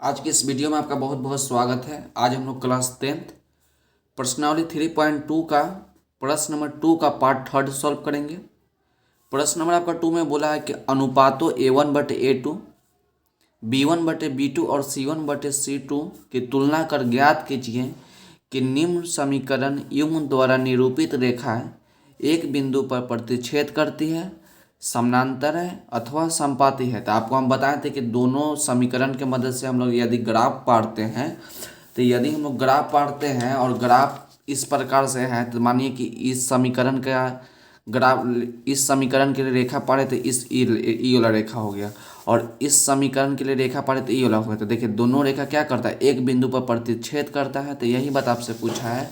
आज की इस वीडियो में आपका बहुत बहुत स्वागत है। आज हम लोग क्लास 10th प्रश्नावली 3.2 का प्रश्न नंबर 2 का पार्ट 3 सॉल्व करेंगे। प्रश्न नंबर आपका 2 में बोला है कि अनुपातों A1/A2, B1/B2 और C1/C2 की तुलना कर ज्ञात कीजिए कि निम्न समीकरण युग्म द्वारा निरूपित रेखा एक बिंदु पर प्रतिच्छेद करती है, समानांतर है अथवा संपाती है। तो आपको हम बताए थे कि दोनों समीकरण के मदद से हम लोग यदि ग्राफ पाड़ते हैं, तो यदि हम लोग ग्राफ पाड़ते हैं और ग्राफ इस प्रकार से है, तो मानिए कि इस समीकरण का ग्राफ, इस समीकरण के लिए रेखा पाड़े तो इस ई वाला रेखा हो गया, और इस समीकरण के लिए रेखा पाड़े तो ई वाला हो गया। तो देखिए दोनों रेखा क्या करता है, एक बिंदु पर प्रतिच्छेद करता है। तो यही बात आपसे पूछा है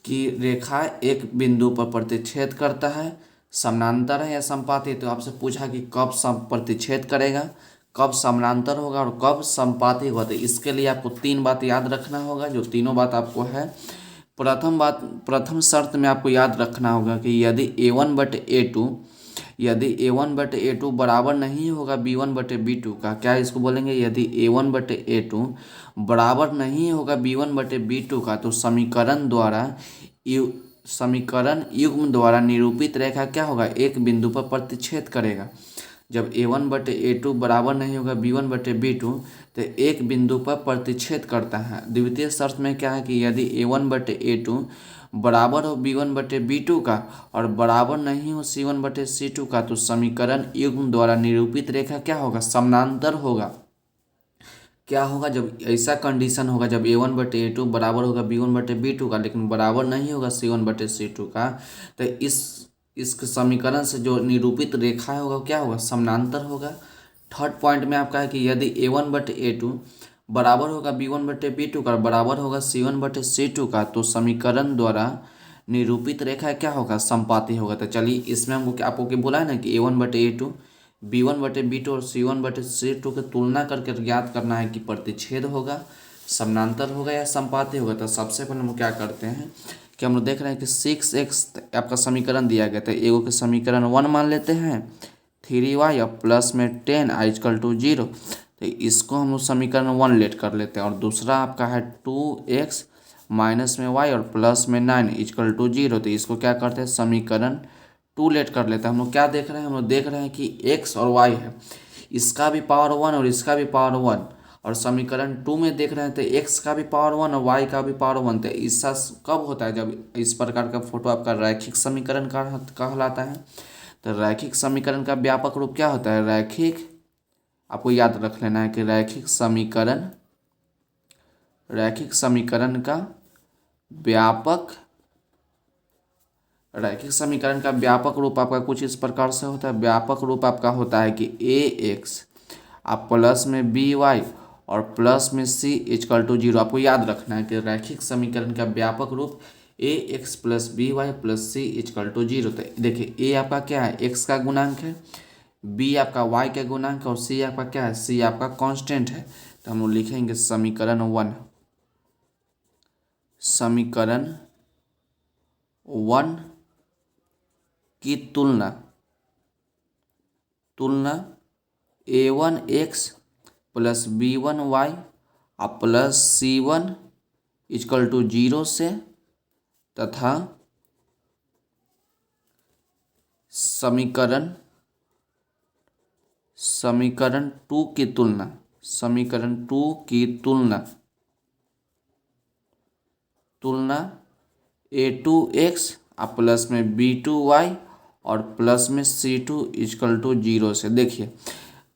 कि रेखा एक बिंदु पर प्रतिच्छेद करता है, समानांतर है या संपाती। तो आपसे पूछा कि कब प्रतिच्छेद करेगा, कब समानांतर होगा और कब संपाती होगा। तो इसके लिए आपको 3 बात याद रखना होगा, जो तीनों बात आपको है। प्रथम शर्त में आपको याद रखना होगा कि यदि A1/A2 बराबर नहीं होगा B1/B2 का, क्या इसको बोलेंगे, यदि A1/A2 बराबर नहीं होगा B1/B2 का, तो समीकरण युग्म द्वारा निरूपित रेखा क्या होगा, एक बिंदु पर प्रतिच्छेद करेगा। जब A1/A2 बराबर नहीं होगा B1/B2 तो एक बिंदु पर प्रतिच्छेद करता है। द्वितीय शर्त में क्या है कि यदि A1/A2 बराबर हो B1/B2 का और बराबर नहीं हो C1/C2 का, तो समीकरण युग्म द्वारा निरूपित रेखा क्या होगा, समानांतर होगा। क्या होगा, जब ऐसा कंडीशन होगा, जब A1/A2 बराबर होगा B1/B2 का लेकिन बराबर नहीं होगा C1/C2 का, तो इस समीकरण से जो निरूपित रेखा होगा क्या होगा, समानांतर होगा। थर्ड पॉइंट में आपका है कि यदि A1/A2 बराबर होगा B1/B2 का, बराबर होगा C1/C2 का, तो समीकरण द्वारा निरूपित रेखा क्या होगा, संपाती होगा। तो चलिए इसमें हमको आपको क्या बोला है ना कि A1/A2, B1/B2 और C1/C2 की तुलना करके ज्ञात करना है कि प्रतिच्छेद होगा, समानांतर होगा या संपाती होगा। तो सबसे पहले हम क्या करते हैं कि हम लोग देख रहे हैं कि 6x आपका समीकरण दिया गया था, एगो के समीकरण 1 मान लेते हैं, 3y और प्लस में 10 = 0। तो इसको हम लोग समीकरण 1 लेट कर लेते हैं, और दूसरा आपका है 2x माइनस में y और प्लस में 9 = 0। तो इसको क्या करते हैं, समीकरण 2 लेट कर लेते हैं। हम लोग क्या देख रहे हैं, हम लोग देख रहे हैं कि x और y है, इसका भी पावर 1 और इसका भी पावर 1, और समीकरण 2 में देख रहे हैं तो x का भी पावर 1 और y का भी पावर 1। तो इसका कब होता है, जब इस प्रकार का फोटो आपका रैखिक समीकरण कहलाता है। तो रैखिक समीकरण का व्यापक रूप क्या होता है, रैखिक, आपको याद रख लेना है कि रैखिक समीकरण का व्यापक रूप आपका कुछ इस प्रकार से होता है। व्यापक रूप आपका होता है कि ax आप प्लस में by और प्लस में c = 0। आपको याद रखना है कि रैखिक समीकरण का व्यापक रूप ax + by + c = 0। तो देखिए a आपका क्या है, x का गुणांक है, b आपका y का गुणांक है, और c आपका क्या है, c आपका कांस्टेंट है। तो हम लोग लिखेंगे समीकरण 1 की तुलना A1x + B1y प्लस C1 = 0 से, तथा समीकरण 2 की तुलना A2x प्लस में B2y और प्लस में C2 = 0 से। देखिए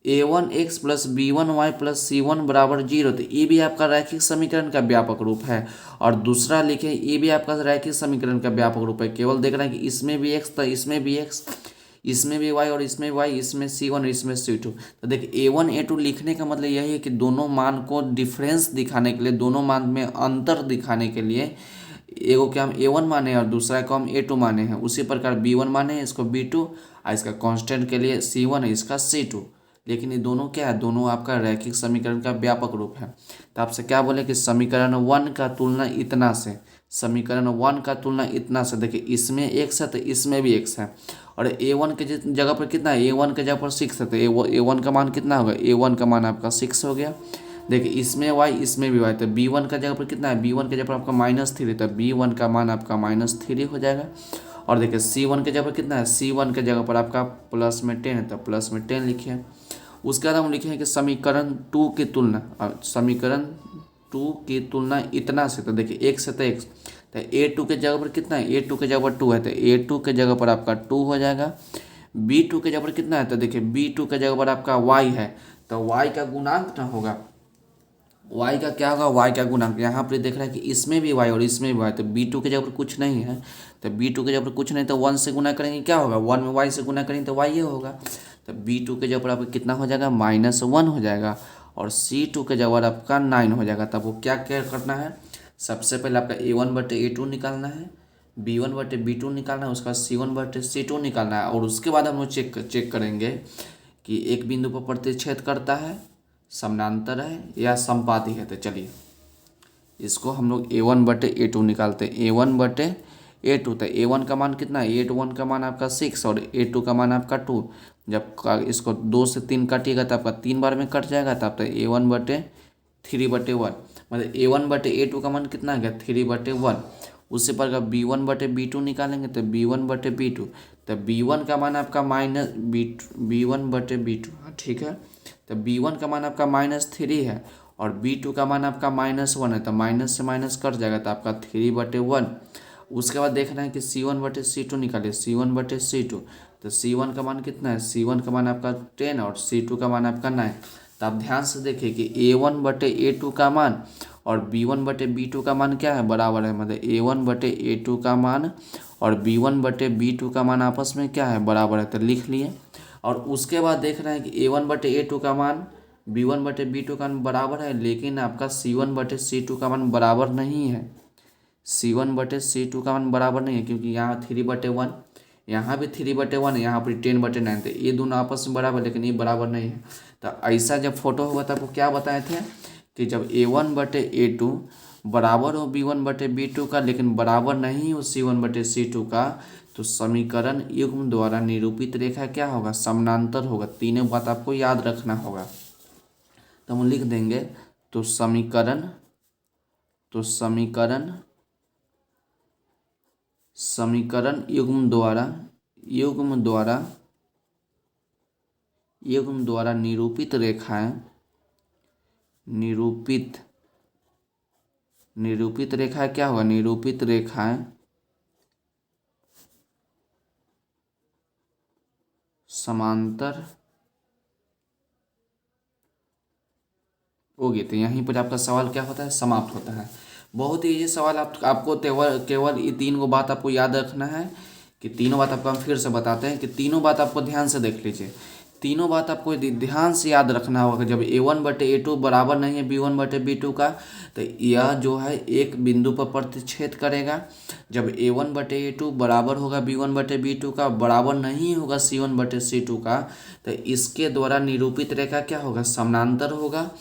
A1x + B1y + C1 = 0, तो ये भी आपका रैखिक समीकरण का व्यापक रूप है। और दूसरा लिखे, ये भी आपका रैखिक समीकरण का व्यापक रूप है। केवल देख रहे हैं कि इसमें भी x तो इसमें भी x, इसमें भी y और इसमें y, इसमें C1 और इसमें C2। तो देखिए A1 A2 लिखने का मतलब यही है कि दोनों मान को डिफरेंस दिखाने के लिए, दोनों मान में अंतर दिखाने के लिए एगो के हम A1 माने और दूसरा को हम A2 माने हैं। उसी प्रकार B1 माने हैं, इसको B2, और इसका कांस्टेंट के लिए C1 है, इसका C2। लेकिन ये दोनों क्या है, दोनों आपका रैखिक समीकरण का व्यापक रूप है। तो आपसे क्या बोले कि समीकरण 1 का तुलना इतना से, देखिए इसमें x है तो इसमें भी x है, और A1 के जगह पर कितना है, A1 के जगह पर 6 है, तो A1 का मान कितना होगा, A1 का मान आपका 6 हो गया। देखिए इसमें वाई इसमें भी वाई, तो b1 का जगह पर कितना है, b1 के जगह पर आपका -3, तो b1 का मान आपका -3 हो जाएगा। और देखिए c1 के जगह पर कितना है, c1 के जगह पर आपका +10 है, तो +10 लिखिए। उसके बाद हम लिखे कि समीकरण 2 की तुलना, समीकरण 2 की तुलना इतना से, तो देखिए एक से, तो एक, तो a2 के जगह पर कितना है, a2 के जगह पर 2 है, तो a2 के जगह पर आपका 2 हो जाएगा। b2 के जगह पर कितना है, तो देखिए b2 के जगह पर आपका y है, तो y का गुणांक ना होगा, y का क्या होगा, y का गुणांक। यहाँ पर देख रहा है कि इसमें भी y और इसमें भी y, तो b2 के जगह पर कुछ नहीं है, तो b2 के जगह पर कुछ नहीं, तो 1 से गुना करेंगे क्या होगा, 1 में y से गुना करेंगे तो y ये होगा, तो b2 के जगह पर आपका कितना हो जाएगा, -1 हो जाएगा। और c2 के जगह पर आपका 9 हो जाएगा। तब वो क्या क्या करना है, सबसे पहले आपका a1/a2 निकालना है, b1/b2 निकालना है, उसका बाद c1/c2 निकालना है। और उसके बाद हम लोग चेक करेंगे कि एक बिंदु पर प्रतिच्छेद करता है, समानांतर है या समपाती है। तो चलिए इसको हम लोग a1/a2 निकालते हैं, a1/a2, तो a1 का मान कितना है, a1 का मान आपका 6 और a2 का मान आपका 2। जब इसको 2 से 3 काटिएगा तो आपका 3 बार में कट जाएगा, तब तो a1/3/1, मतलब a1/a2 का मान कितना है, 3/1। उससे पर अगर b1/b2 निकालेंगे तो b1/b2, तो b1 का मान आपका b1/b2, ठीक है, तो b1 का मान आपका -3 है और b2 का मान आपका -1 है, तो माइनस से माइनस कट जाएगा, तो आपका 3/1। उसके बाद देखना है कि c1/c2 निकालिए, c1/c2, तो c1 का मान कितना है, c1 का मान आपका 10 और c2 का मान आपका 9। तो आप ध्यान से देखिए कि a1/a2 का मान और b1/b2 का मान क्या है, बराबर है, मतलब a1/a2 का मान और b1/b2 का मान आपस में क्या है, बराबर है, तो लिख लिए। और उसके बाद देख रहे हैं कि a1/a2 का मान b1/b2 का मान बराबर है, लेकिन आपका c1/c2 का मान बराबर नहीं है, c1/c2 का मान बराबर नहीं है, क्योंकि यहाँ 3/1, यहाँ भी 3/1 है, यहाँ पर 10/9, तो ये दोनों आपस में बराबर, लेकिन ये बराबर नहीं है। तो ऐसा जब फोटो होगा तो आपको क्या बताए थे कि जब a1/a2 बराबर हो b1/b2 का, लेकिन बराबर नहीं हो c1/c2 का, तो समीकरण युग्म द्वारा निरूपित रेखा क्या होगा, समानांतर होगा। तीनों बात आपको याद रखना होगा। तो हम लिख देंगे, तो समीकरण युग्म द्वारा निरूपित रेखाएं, निरूपित रेखा क्या होगा, निरूपित रेखाएं समांतर होगी। तो यहीं पर आपका सवाल क्या होता है, समाप्त होता है। बहुत ही ये सवाल आपको केवल ये 3 बात आपको याद रखना है, कि तीनों बात आपको हम फिर से बताते हैं कि तीनों बात आपको ध्यान से देख लीजिए। तीनों बात आपको ध्यान से याद रखना होगा। जब a1/a2 बराबर नहीं है b1/b2 का, तो यह जो है एक बिंदु पर प्रतिच्छेद करेगा। जब a1/a2 बराबर होगा b1/b2 का, बराबर नहीं होगा c1/c2 का, तो इसके द्वारा निरूपित रेखा क्या होगा, समानांतर होगा।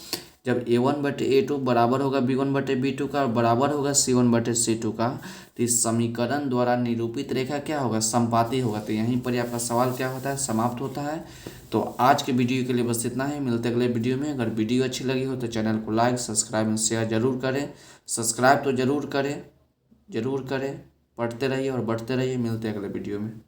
जब a1/a2 बराबर होगा b1/b2 का और बराबर होगा c1/c2 का, तो इस समीकरण द्वारा निरूपित रेखा क्या होगा, समपाती होगा। तो यहीं पर आपका सवाल क्या होता है, समाप्त होता है। तो आज के वीडियो के लिए बस इतना ही, मिलते अगले वीडियो में। अगर वीडियो अच्छी लगी हो तो चैनल को लाइक, सब्सक्राइब एंड शेयर जरूर करें। सब्सक्राइब तो जरूर करें, पढ़ते रहिए और बढ़ते रहिए। मिलते अगले वीडियो में।